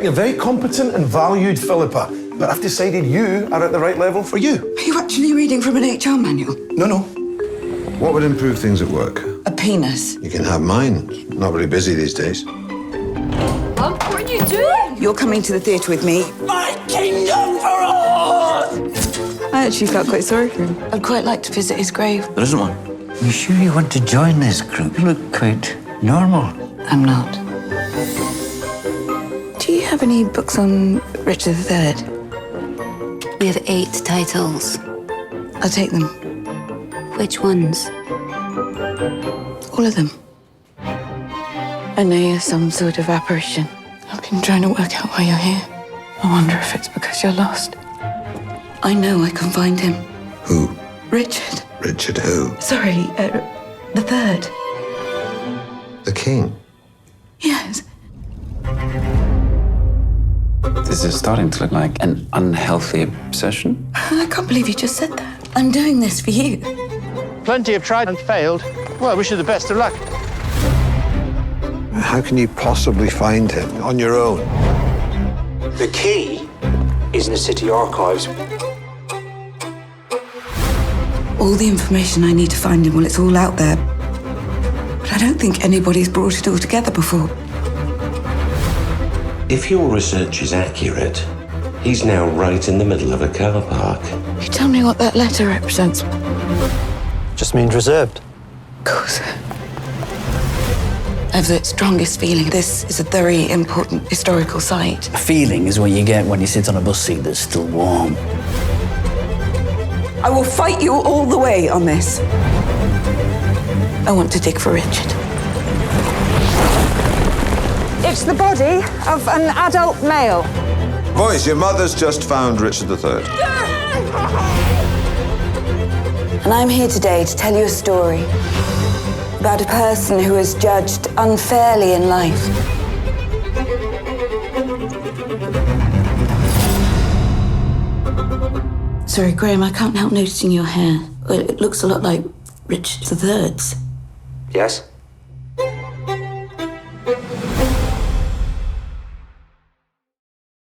A very competent and valued Philippa, but I've decided you are at the right level for you. Are you actually reading from an HR manual? No. What would improve things at work? A penis. You can have mine. Not very busy these days. Mum, what are you doing? You're coming to the theatre with me. My kingdom for all! I actually felt quite sorry for him. I'd quite like to visit his grave. There isn't one. You sure you want to join this group? You look quite normal. I'm not. Do you have any books on Richard III? We have 8 titles. I'll take them. Which ones? All of them. I know you're some sort of apparition. I've been trying to work out why you're here. I wonder if it's because you're lost. I know I can find him. Who? Richard. Richard who? Sorry, the third. The king? Yes. This is starting to look like an unhealthy obsession. I can't believe you just said that. I'm doing this for you. Plenty have tried and failed. Well, I wish you the best of luck. How can you possibly find him on your own? The key is in the city archives. All the information I need to find him, well, it's all out there. But I don't think anybody's brought it all together before. If your research is accurate, he's now right in the middle of a car park. You tell me what that letter represents. Just means reserved. Of course. I have the strongest feeling this is a very important historical site. A feeling is what you get when you sit on a bus seat that's still warm. I will fight you all the way on this. I want to dig for Richard. It's the body of an adult male. Boys, your mother's just found Richard III. And I'm here today to tell you a story about a person who was judged unfairly in life. Sorry, Graham, I can't help noticing your hair. Well, it looks a lot like Richard III's. Yes?